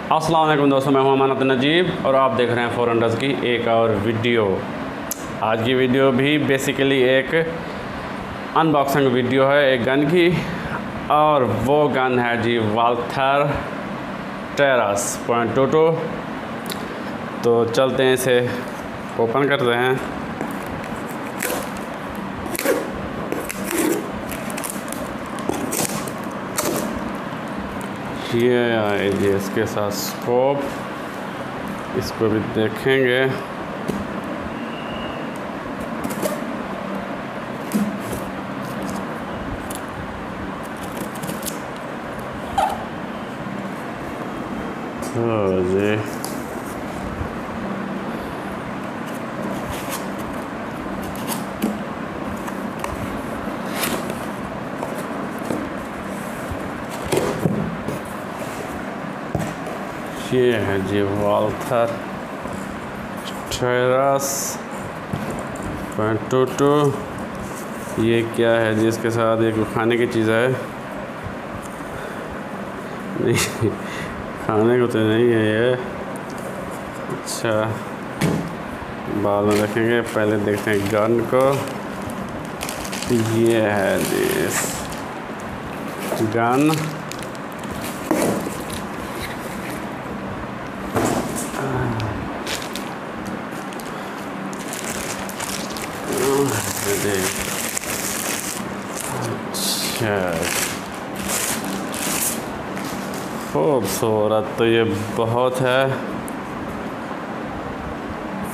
अस्सलाम वालेकुम दोस्तों, मैं हूं अमानत नजीब और आप देख रहे हैं 400 की एक और वीडियो। आज की वीडियो भी बेसिकली एक अनबॉक्सिंग वीडियो है एक गन की, और वो गन है जी walther terrus .22। तो चलते हैं, इसे ओपन करते हैं। ये आए जी इसके साथ स्कोप, इसको भी देखेंगे। तो जी ये है जी walther terrus .22। ये क्या है जी, इसके साथ एक खाने की चीज़ है। नहीं, खाने को तो नहीं है ये। अच्छा, बाद में देखेंगे, पहले देखते हैं गन को। ये है जी गन। अच्छा, खूबसूरत तो ये बहुत है।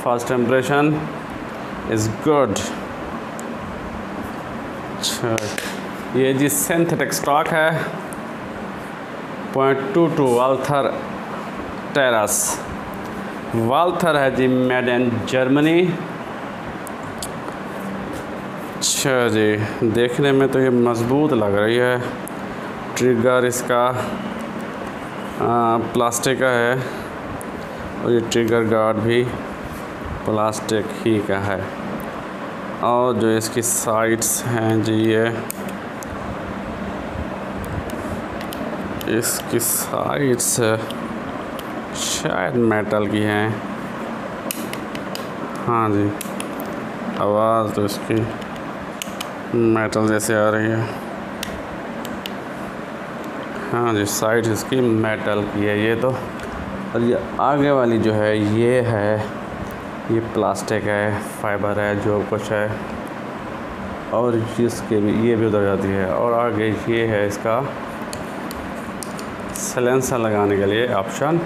First impression is good. अच्छा, ये जी सिंथेटिक स्टॉक है .22 walther terrus। walther है जी मेड इन जर्मनी। अच्छा जी, देखने में तो ये मज़बूत लग रही है। ट्रिगर इसका प्लास्टिक का है, और ये ट्रिगर गार्ड भी प्लास्टिक ही का है। और जो इसकी साइड्स हैं जी, ये इसकी साइड्स शायद मेटल की हैं। हाँ जी, आवाज़ तो इसकी मेटल जैसे आ रही है। हाँ जी, साइड इसकी मेटल की है ये तो। और ये आगे वाली जो है ये प्लास्टिक है, फाइबर है, जो कुछ है। और इसके भी ये भी उधर जाती है। और आगे ये है इसका सिलेंसर लगाने के लिए ऑप्शन।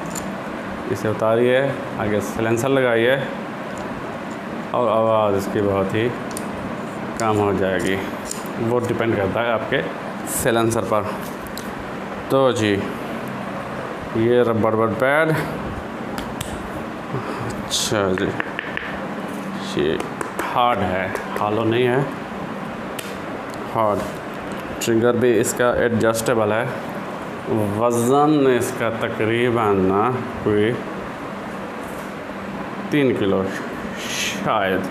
इसे उतारिए, आगे सिलेंसर लगाइए, और आवाज़ इसकी बहुत ही कम हो जाएगी। वो डिपेंड करता है आपके सिलेंसर पर। तो जी ये रबर पैड। अच्छा जी, ये हार्ड है, हॉलो नहीं है, हार्ड। ट्रिगर भी इसका एडजस्टेबल है। वज़न इसका तकरीबन कोई 3 किलो, शायद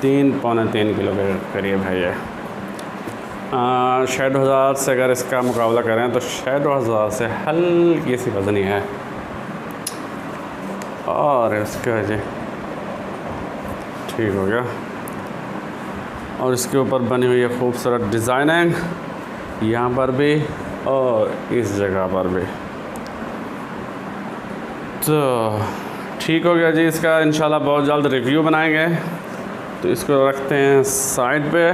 3 पौने 3 किलो के करीब है ये। शैडो 1000 से अगर इसका मुकाबला करें तो शैडो 1000 से हल्की सी वज़नी है। और इसका जी ठीक हो गया। और इसके ऊपर बनी हुई है खूबसूरत डिज़ाइनिंग, यहाँ पर भी और इस जगह पर भी। तो ठीक हो गया जी, इसका इंशाल्लाह बहुत जल्द रिव्यू बनाएंगे। तो इसको रखते हैं साइड पे।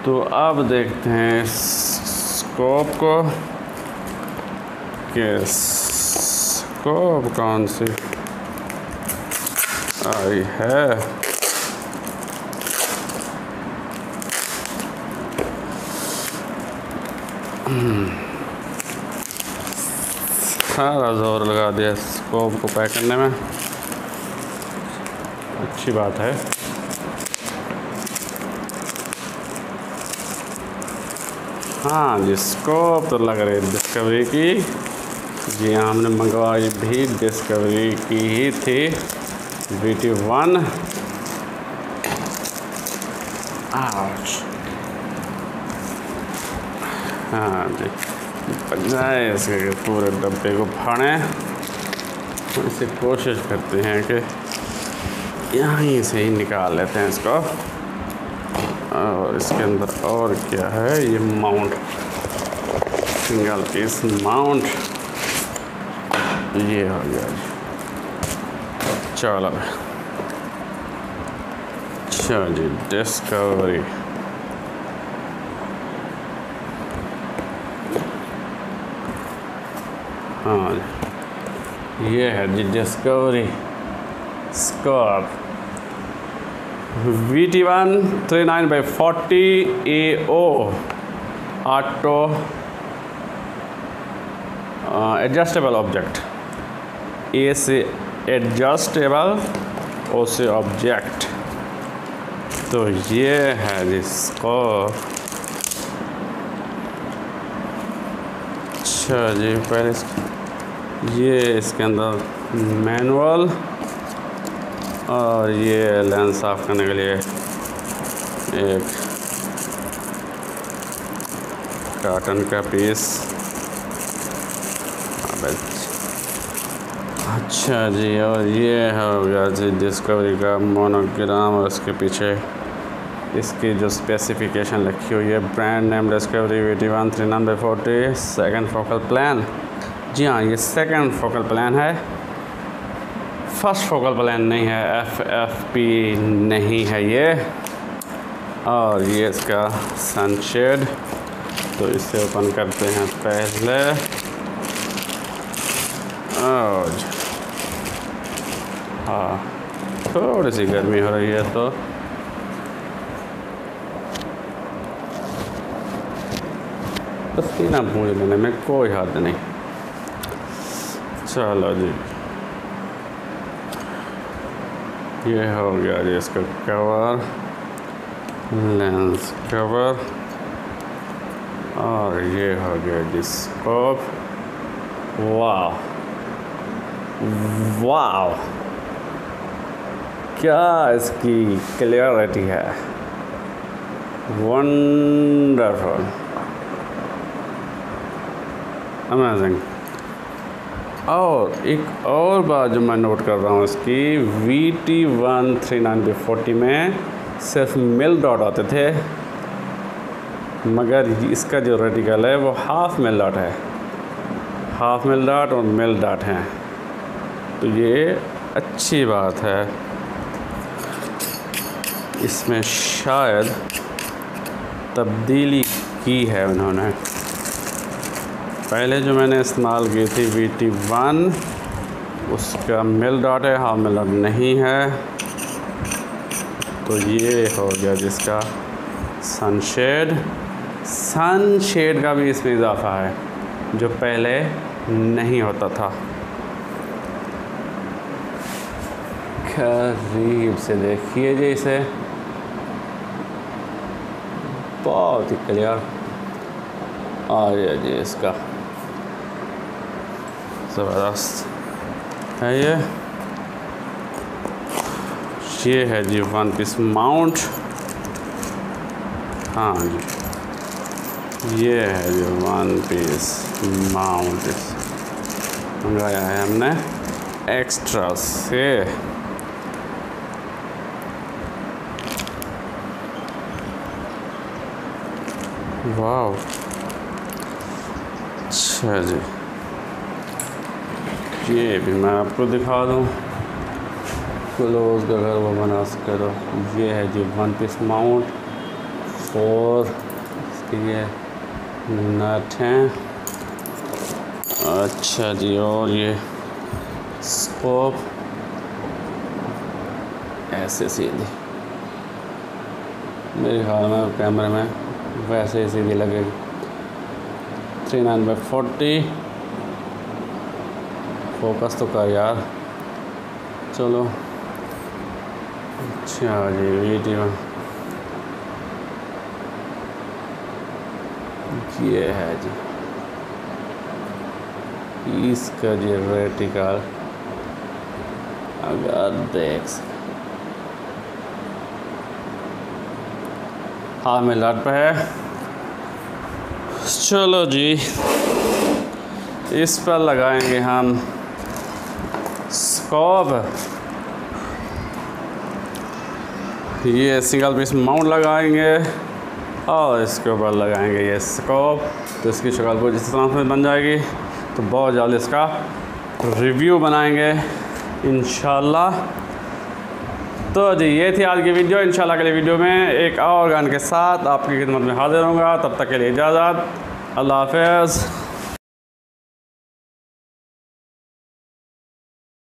तो अब देखते हैं स्कोप को, कि स्कोप कौन सी आई है। सारा जोर लगा दिया स्कोप को पैक करने में। अच्छी बात है। हाँ जी, स्कोप तो लग रही है डिस्कवरी की। जी हाँ, हमने मंगवाई भी डिस्कवरी की ही थी, BT1। हाँ जी, बजाय इसके पूरे डब्बे को फाड़ें, इसे कोशिश करते हैं कि यहीं से ही निकाल लेते हैं इसको। और इसके अंदर और क्या है, ये माउंट, सिंगल पीस माउंट, ये हो गया जी। चलो अच्छा जी, डिस्कवरी, हाँ ये है जी Discovery scope VT139/40 AO auto adjustable object, A से एडजस्टेबल, ओ से ऑब्जेक्ट। तो ये है जिसको, अच्छा जी, पहले ये इसके अंदर मैनुअल, और ये लेंस साफ करने के लिए एक कार्टन का पीस। अच्छा जी, और ये हो गया जी डिस्कवरी का मोनोग्राम, और उसके पीछे इसकी जो स्पेसिफिकेशन लिखी हुई है, brand name Discovery VT139/40 second focal plan. जी हाँ, ये सेकंड फोकल प्लान है, फर्स्ट फोकल प्लान नहीं है, FFP नहीं है ये। और ये इसका सनशेड, तो इसे ओपन करते हैं पहले। और हाँ, थोड़ी सी गर्मी हो रही है तो पसीना पूछ लेने में कोई हद नहीं। चलो जी, ये हो गया जी इसका कवर, लेंस कवर, और ये हो गया जी स्कोप। वाह वाह, क्या इसकी क्लियरिटी है, वंडरफुल, अमेजिंग। और एक और बात जो मैं नोट कर रहा हूँ इसकी, VT139/40 में सिर्फ मिल डॉट आते थे, मगर इसका जो रेटिकल है वो हाफ मिल डॉट है, हाफ मिल डॉट और मिल डॉट हैं। तो ये अच्छी बात है, इसमें शायद तब्दीली की है उन्होंने। पहले जो मैंने इस्तेमाल की थी VT1, उसका मिल डॉट है, हाफ मिल डॉट नहीं है। तो ये हो गया जिसका सनशेड, सनशेड का भी इसमें इजाफा है जो पहले नहीं होता था। करीब से देखिए जी इसे, बहुत ही क्लियर आ गया जी, इसका ज़बरदस्त है ये है जी वन पीस माउंट। हाँ जी, ये है जी वन पीस माउंट, मंगाया है हमने एक्स्ट्रा से। वाह, अच्छा जी, ये भी मैं आपको दिखा दूँ, क्लोज का घर वो बना सके। तो ये है जी वन पीस माउंट, 4 इसके ये नट हैं। अच्छा जी, और ये स्कोप ऐसे सीधी, मेरे ख्याल में कैमरे में वैसे ही सीधी लगेगी। 39/40 फोकस तो कर यार, चलो। अच्छा जी, VT1 ये है जी, इसका जी रेटिकल अगर देख सकें, हाँ मैं लट पे है, चलो जी, इस पर लगाएंगे हम स्कोप। ये सिंगल पीस माउंट लगाएंगे और इसके ऊपर लगाएंगे ये स्कोप। तो इसकी शक्ल कुछ इस तरह से बन जाएगी। तो बहुत जल्द इसका रिव्यू बनाएंगे इंशाल्लाह। तो जी ये थी आज की वीडियो। इंशाल्लाह अगली वीडियो में एक और गन के साथ आपकी खिदमत में हाजिर होऊंगा। तब तक के लिए इजाज़त। अल्लाह हाफ़िज़।